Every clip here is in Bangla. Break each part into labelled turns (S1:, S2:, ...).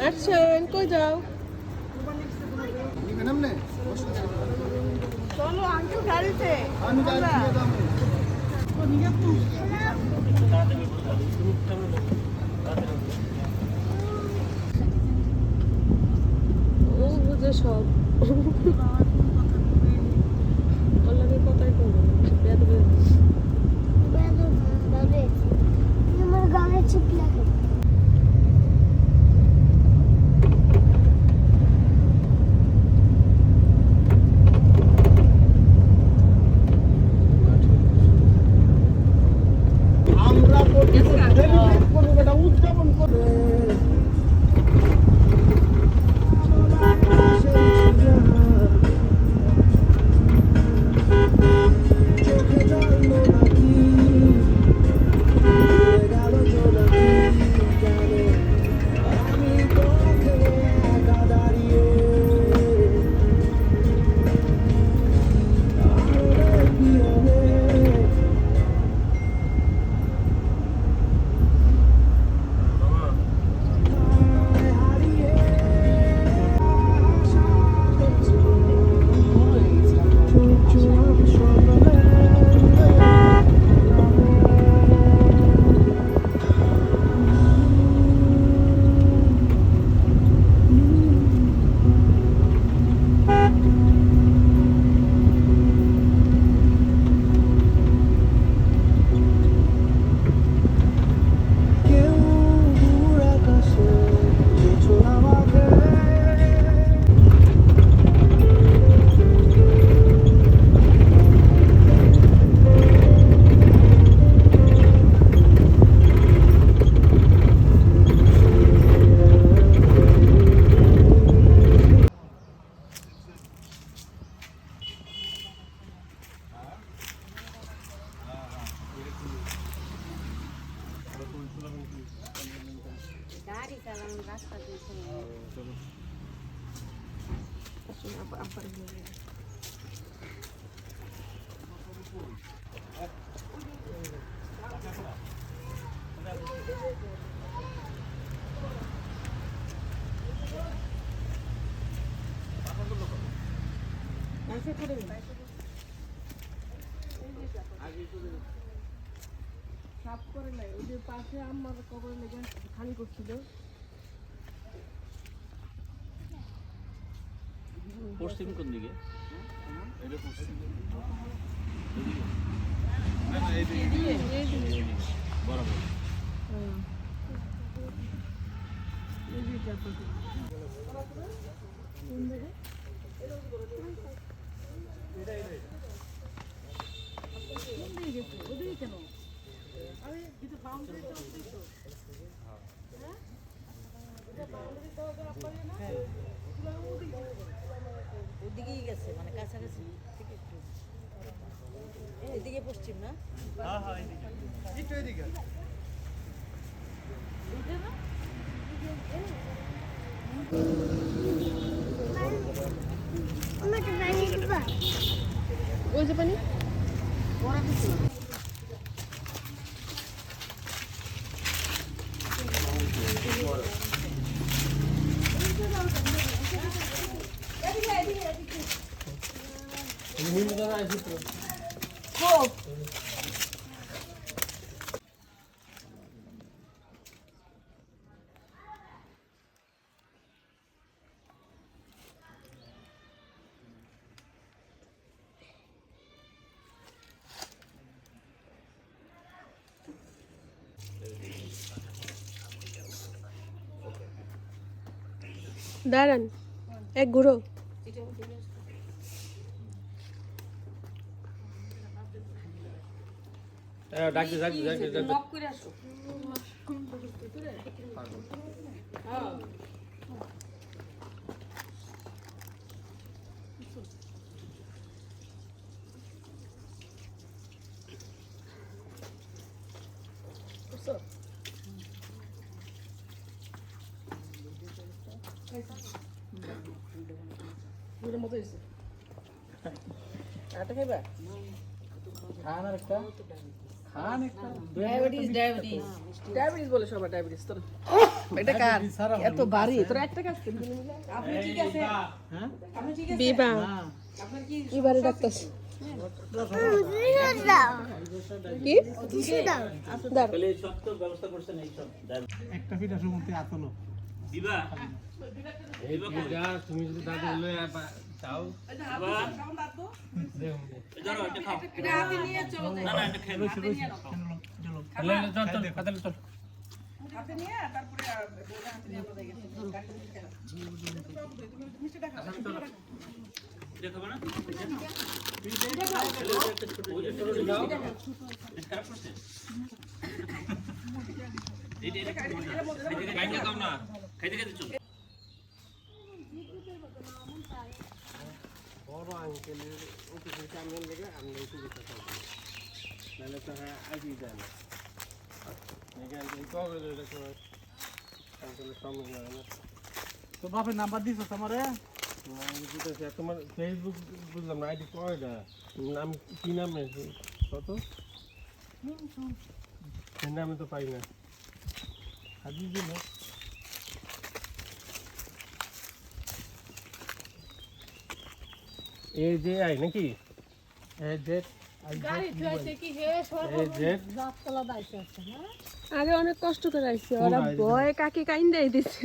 S1: আসছেন কই যাও? চলো আঙ্কেল গাড়িতে। ও বুঝে সব অনলাইনে কথাই করবো বেদবে আমার গানে চুপ লাগে। উদযাপন করে গাড়ি চালানো রাস্তা দিয়েছে সাফ করে নাই ওই যে পাশে আমার কবরে লেগে খালি করছিল।
S2: পশ্চিম কোন দিকে? এটা পশ্চিম বরাবর
S3: ওদিকেই গেছে মানে কাছাকাছি ঠিক একটু এদিকে পশ্চিম না?
S2: হ্যাঁ হ্যাঁ একটু এদিকে
S1: ওই যে পানি দাঁড়ান এক ঘুরো
S2: ডাকতে ডাকতে ডাকতে ডাকতে
S3: লক করে আসো। হ্যাঁ
S1: খাইবা
S2: খান আর একটা খান একটা
S3: ডায়াবেটিস ডায়াবেটিস
S1: ডায়াবেটিস বলে সবার ডায়াবেটিস তো এটা কার এত ভারী তোরা একটা কাজ করবি মিলে আপনি ঠিক আছে হ্যাঁ আপনি ঠিক আছে বিবা আপনার কি এবারে ডাক্তার কি কিছু দাও দাও
S2: তাহলে সব তো ব্যবস্থা করছেন এই সব
S4: একটা ফিটা সমুদ্রে আতলো
S2: দিবা
S4: এই যা তুমি যদি দাদু লয়ে চাও
S2: বাবা ধরো এটা খাও
S1: এটা হাতে নিয়ে চলো
S2: না না এটা খেয়ে
S4: চলো চল চল চল
S1: হাতে নিয়ে তারপরে বড় হাতে নিয়ে আমরা গেছি মিষ্টিটা খাও
S2: এটা খাবে না খারাপ করছে এটা খাইতে খাও না খাইতে খাইতে চল
S4: বড় আঙ্কেলের অফিসের সামনে লেগে আমি এই সুবিধা পাবো নাহলে তো হ্যাঁ আগে যায় না তো বাপের নাম্বার দিছো তোমারে তোমার ফেসবুক বুঝলাম না আইডি কয়টা নাম কি নামে কত সেই নামে তো পাই না হাজির দিল এই যে আই নাকি এই যে
S1: গাড়ি ধুইতে কি হে সব
S4: এই যে
S1: রাততলা দাইছে আছে না আগে অনেক কষ্ট করে আইছে ওরা ভয় কাকে কাইন্দাই দিছে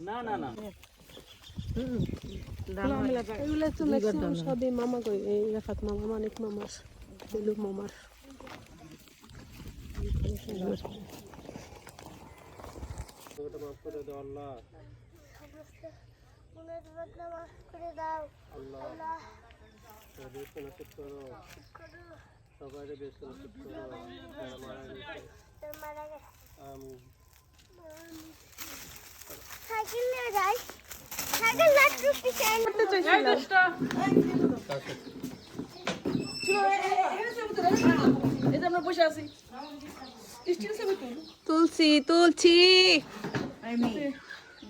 S2: না না না
S1: এগুলো তো ম্যাক্সিমাম সবই মামা কই এই রাফাত মামা অনেক মামার বেলু মামার
S4: ওটা মাফ করে দাও আল্লাহ আল্লাহ বেশ নসিব করো সবাইকে বেশ নসিব করো যারা মারা গেছে আমিন
S5: সাইকেল নিয়ে যাই সাইকেল লাগতে চাই
S1: করতে চাইছিলাম এই যে আমরা বসে আছি স্টিল ছবি তুলছি তুলছি আমি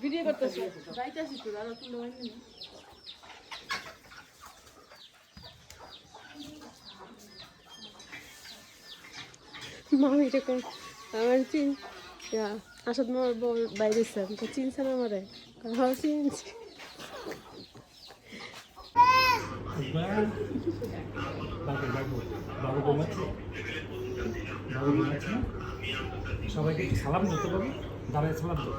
S1: ভিডিও করতেছি যাইতাছি তো আর তুলো হয়নি মামি এটা কর আমার চিন আসাদ মামার বাইরে তো চিনছে না আমারে হ্যাঁ চিনছি
S4: সবাইকে একটু সালাম দিতে পারবো দাঁড়ায় সালাম দাও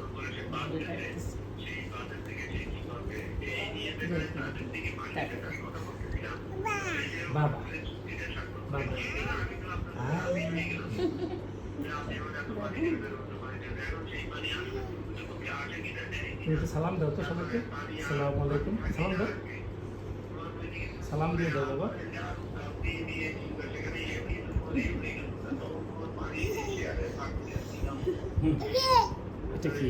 S4: বাবা বাবা তুমি একটু সালাম দাও তো সবাইকে আসসালামু আলাইকুম সালাম দাও সালাম দিয়ে দাও বাবা এটা কি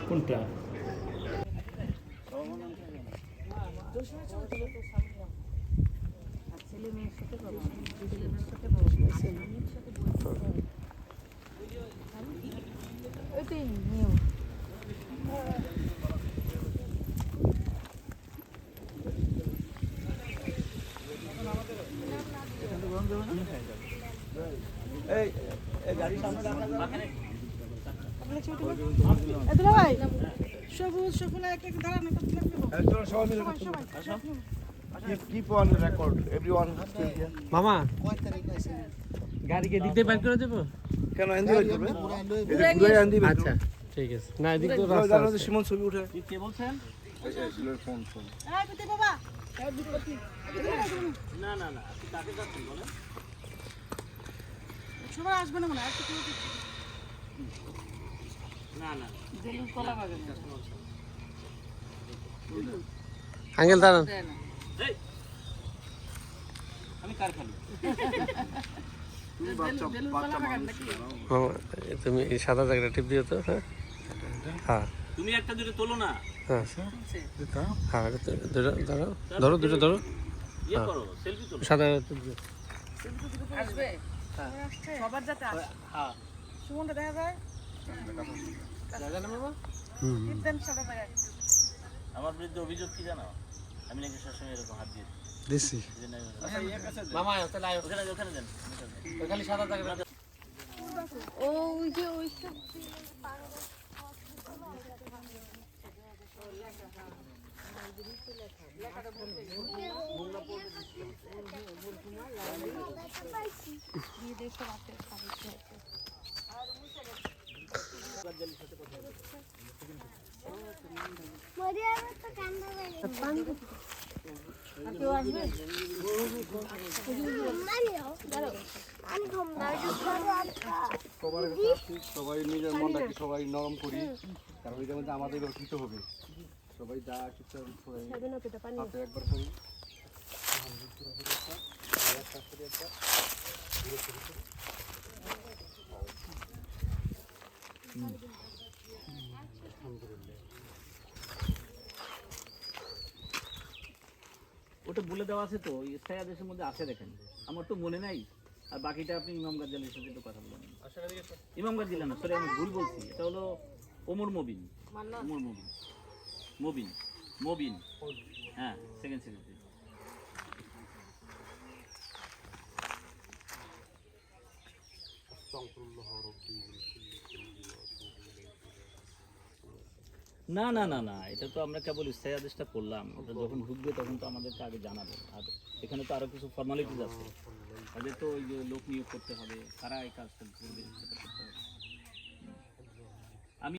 S4: কোনটা
S1: ভাই সবুজ সফল একটা দাঁড়ান
S6: Keep on record. Everyone still here.
S4: মামা গাড়িকে দিতে বাইর করে দেবো
S6: কেন হিন্দি বাইর করবে? ঘুরে হিন্দি বাইর
S4: আচ্ছা ঠিক আছে না এদিক তো
S6: করবে।
S4: রাস্তা
S6: জানো যে
S4: আছে।
S6: সুমন ছবি উঠে।
S2: কে বলছেন না না না আপনি কাকে যাচ্ছেন বলেন
S1: সবাই আসবে না মনে হয়
S2: না না
S4: আঙ্কেল দাঁড়ান
S2: এই, আমি কার খালি
S4: মামা তুমি এই সাদা জায়গাটা টিপ দিও তো হ্যাঁ হ্যাঁ
S2: তুমি একটা দুটো তোলো না
S4: হ্যাঁ হ্যাঁ এটা দুটো ধরো ধরো দুটো ধরো
S2: ইয়ে করো সেলফি তোলো
S4: সাদা টিপ দিও
S1: আসবে সবার যাতে আসে
S2: হ্যাঁ
S1: সুমনটা দেখা যায়
S4: হুম
S1: দেন সাদা জায়গায়
S2: আমার বিরুদ্ধে অভিযোগ কি জানো, আমি নাকি সবসময় এরকম হাত দিয়ে
S7: দিছি
S4: মামা তাহলে আয়
S2: ওখানে যান
S4: খালি সাদা থাকে
S1: ওই যে ওইটা
S5: মরিয়ার তো কান্না করে মারিও আমি ঘুমনা
S7: সবাই নিজের মনটাকে সবাই নরম করি, কারণ এটার মধ্যে আমাদের অর্পিত হবে। সবাই যা কিছু সবাই হাতে একবার করি।
S2: ওটা বলে দেওয়া আছে তো, স্থায়ী আদেশের মধ্যে আছে দেখেন, আমার তো মনে নাই। আর বাকিটা আপনি ইমাম গাজ্জালির সাথে একটু কথা বলেন। ইমাম গাজ্জালি না, সরি আমি ভুল বলছি, এটা হলো ওমর মবিন। ওমর মবিন, মবিন মবিন, হ্যাঁ সেকেন্ড সেক্রেটারি। না না না না, এটা তো আমরা কেবল স্থায়ী আদেশটা করলাম, ওটা যখন ঢুকবে তখন তো আমাদেরকে আগে জানাবে। আর এখানে তো আরো কিছু ফর্মালিটিস আছে, তাদের তো ওই যে লোক নিয়োগ করতে হবে, কারা এই কাজটা করবে সেটা করতে হবে।